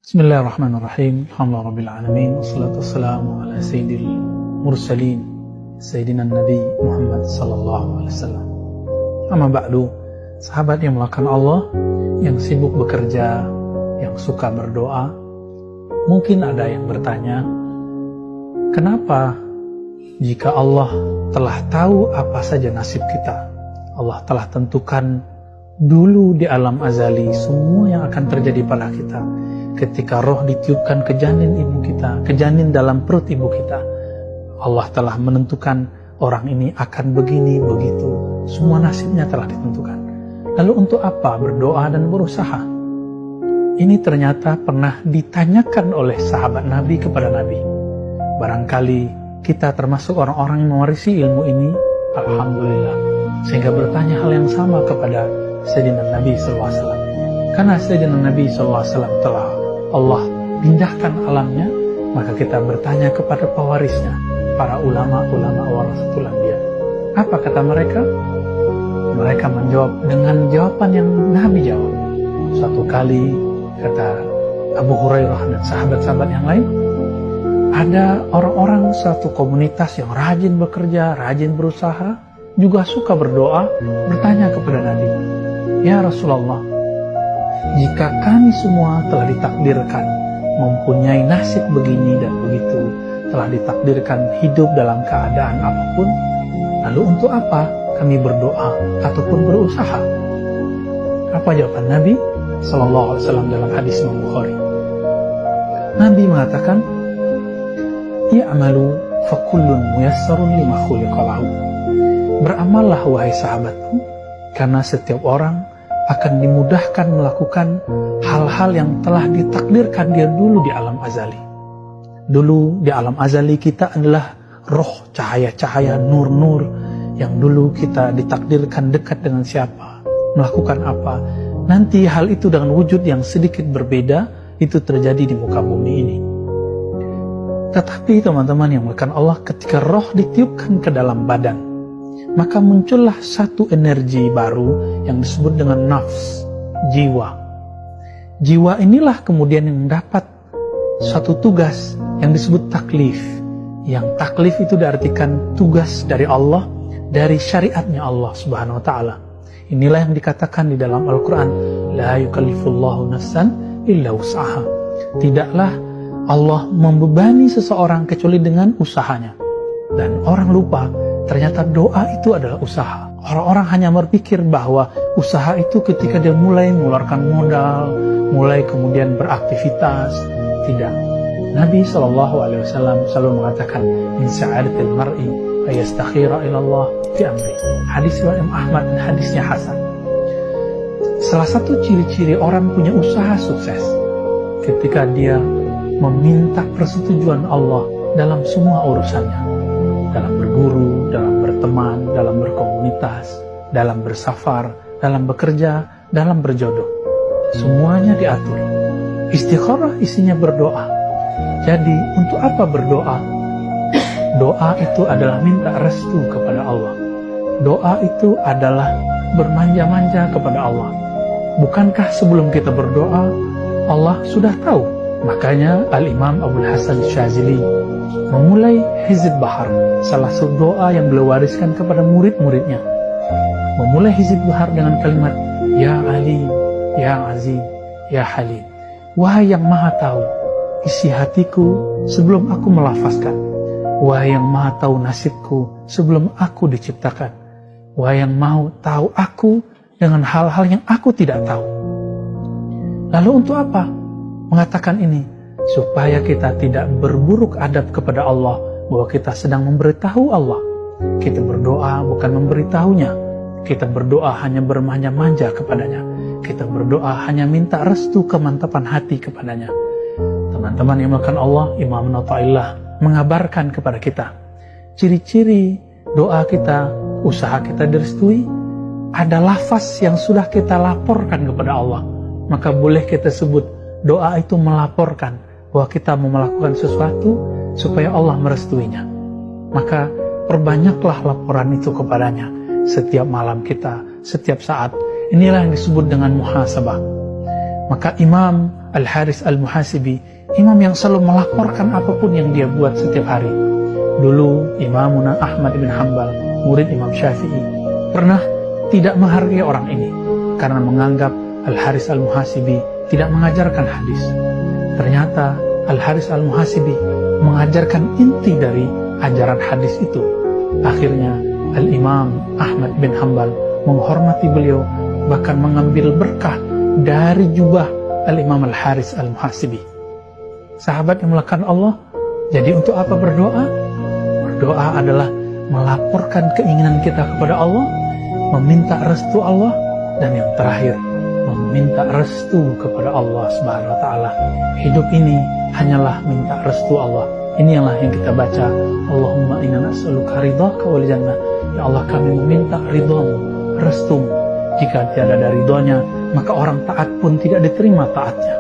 Bismillahirrahmanirrahim. Alhamdulillahirabbil alamin. Wassalatu wassalamu ala sayyidil mursalin sayyidina Nabi Muhammad sallallahu alaihi wasallam. Amma ba'du. Sahabat yang melakukan Allah, yang sibuk bekerja, yang suka berdoa, mungkin ada yang bertanya, kenapa jika Allah telah tahu apa saja nasib kita, Allah telah tentukan dulu di alam azali semua yang akan terjadi pada kita, ketika roh ditiupkan ke janin ibu kita, ke janin dalam perut ibu kita, Allah telah menentukan orang ini akan begini, begitu. Semua nasibnya telah ditentukan. Lalu untuk apa berdoa dan berusaha? Ini ternyata pernah ditanyakan oleh sahabat Nabi kepada Nabi. Barangkali kita termasuk orang-orang yang mewarisi ilmu ini, alhamdulillah, sehingga bertanya hal yang sama kepada Sayyidina Nabi SAW. Karena Sayyidina Nabi SAW telah Allah pindahkan alamnya, maka kita bertanya kepada pewarisnya, para ulama-ulama warasatul anbiya. Apa kata mereka? Mereka menjawab dengan jawaban yang Nabi jawab. Suatu kali, kata Abu Hurairah dan sahabat-sahabat yang lain, ada orang-orang suatu komunitas yang rajin bekerja, rajin berusaha, juga suka berdoa, bertanya kepada Nabi, "Ya Rasulullah, jika kami semua telah ditakdirkan mempunyai nasib begini dan begitu, telah ditakdirkan hidup dalam keadaan apapun, lalu untuk apa kami berdoa ataupun berusaha?" Apa jawaban Nabi Sallallahu Alaihi Wasallam dalam hadis Imam Bukhari? Nabi mengatakan, "I'malu fakullun muyassarun lima khuliqa lahu." Beramallah wahai sahabatku, karena setiap orang akan dimudahkan melakukan hal-hal yang telah ditakdirkan dia dulu di alam azali. Dulu di alam azali kita adalah roh, cahaya-cahaya, nur-nur yang dulu kita ditakdirkan dekat dengan siapa, melakukan apa. Nanti hal itu dengan wujud yang sedikit berbeda, itu terjadi di muka bumi ini. Tetapi teman-teman yang melakukan Allah, ketika roh ditiupkan ke dalam badan, maka muncullah satu energi baru yang disebut dengan nafs, jiwa. Jiwa inilah kemudian yang mendapat satu tugas yang disebut taklif. Yang taklif itu diartikan tugas dari Allah, dari syariatnya Allah Subhanahu wa Ta'ala. Inilah yang dikatakan di dalam Al-Quran, la yukallifullahu nafsan illa wus'aha. Tidaklah Allah membebani seseorang kecuali dengan usahanya. Dan orang lupa, ternyata doa itu adalah usaha. Orang-orang hanya berpikir bahwa usaha itu ketika dia mulai mengeluarkan modal, mulai kemudian beraktivitas. Tidak. Nabi SAW selalu mengatakan, min sa'adatil mar'i ayastakhira ilallah fi amri. Hadis Imam Ahmad dan hadisnya Hasan. Salah satu ciri-ciri orang punya usaha sukses ketika dia meminta persetujuan Allah dalam semua urusannya. Dalam berguru, dalam berteman, dalam berkomunitas, dalam bersafar, dalam bekerja, dalam berjodoh. Semuanya diatur. Istikharah isinya berdoa. Jadi untuk apa berdoa? Doa itu adalah minta restu kepada Allah. Doa itu adalah bermanja-manja kepada Allah. Bukankah sebelum kita berdoa, Allah sudah tahu? Makanya Al-Imam Abul Hasan Syazili memulai Hizb Bahar, salah satu doa yang beliau wariskan kepada murid-muridnya. Memulai Hizb Bahar dengan kalimat, Ya Alim, Ya Azim, Ya Halim. Wahai yang maha tahu isi hatiku sebelum aku melafazkan. Wahai yang maha tahu nasibku sebelum aku diciptakan. Wahai yang mau tahu aku dengan hal-hal yang aku tidak tahu. Lalu untuk apa mengatakan ini? Supaya kita tidak berburuk adab kepada Allah, bahwa kita sedang memberitahu Allah. Kita berdoa bukan memberitahunya. Kita berdoa hanya bermanja-manja kepadanya. Kita berdoa hanya minta restu kemantapan hati kepadanya. Teman-teman yang melakukan Allah, Imam Natta'illah mengabarkan kepada kita, ciri-ciri doa kita, usaha kita direstui, ada lafaz yang sudah kita laporkan kepada Allah. Maka boleh kita sebut doa itu melaporkan bahwa kita mau melakukan sesuatu supaya Allah merestuinya. Maka perbanyaklah laporan itu kepadanya setiap malam kita, setiap saat. Inilah yang disebut dengan muhasabah. Maka Imam Al-Haris Al-Muhasibi, imam yang selalu melaporkan apapun yang dia buat setiap hari. Dulu Imamuna Ahmad bin Hanbal, murid Imam Syafi'i, pernah tidak menghargai orang ini karena menganggap Al-Haris Al-Muhasibi tidak mengajarkan hadis. Ternyata Al-Haris Al-Muhasibi mengajarkan inti dari ajaran hadis itu. Akhirnya Al-Imam Ahmad bin Hanbal menghormati beliau, bahkan mengambil berkah dari jubah Al-Imam Al-Haris Al-Muhasibi. Sahabat yang melakukan Allah, jadi untuk apa berdoa? Berdoa adalah melaporkan keinginan kita kepada Allah, meminta restu Allah, dan yang terakhir, meminta restu kepada Allah Subhanahu wa Ta'ala. Hidup ini hanyalah minta restu Allah. Inilah yang kita baca, Allahumma inna nas'aluka ridhaka wal jannah. Ya Allah, kami meminta ridhamu, restumu. Jika tidak ada ridhonya, maka orang taat pun tidak diterima taatnya.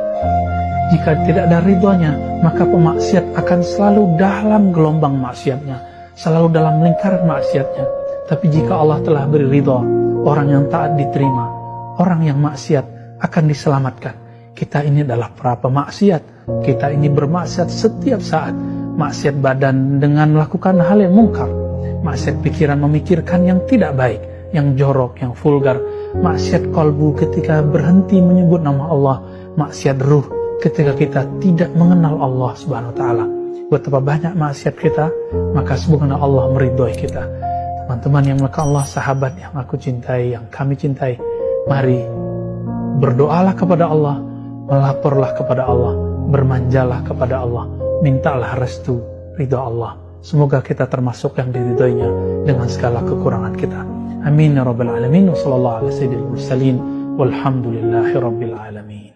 Jika tidak ada ridhonya, maka pemaksiat akan selalu dalam gelombang maksiatnya, selalu dalam lingkaran maksiatnya. Tapi jika Allah telah beri ridho, orang yang taat diterima, orang yang maksiat akan diselamatkan. Kita ini adalah para pemaksiat. Kita ini bermaksiat setiap saat. Maksiat badan dengan melakukan hal yang mungkar. Maksiat pikiran memikirkan yang tidak baik, yang jorok, yang vulgar. Maksiat kalbu ketika berhenti menyebut nama Allah. Maksiat ruh ketika kita tidak mengenal Allah Subhanahu wa Ta'ala. Betapa banyak maksiat kita, maka semoga Allah meridhoi kita. Teman-teman yang melakukan Allah, sahabat yang aku cintai, yang kami cintai, mari berdoalah kepada Allah, melaporlah kepada Allah, bermanjalah kepada Allah, mintalah restu ridha Allah. Semoga kita termasuk yang diridhoinya dengan segala kekurangan kita. Amin ya rabbal alamin. Wassallallahu ala sayyidil mursalin walhamdulillahi rabbil alamin.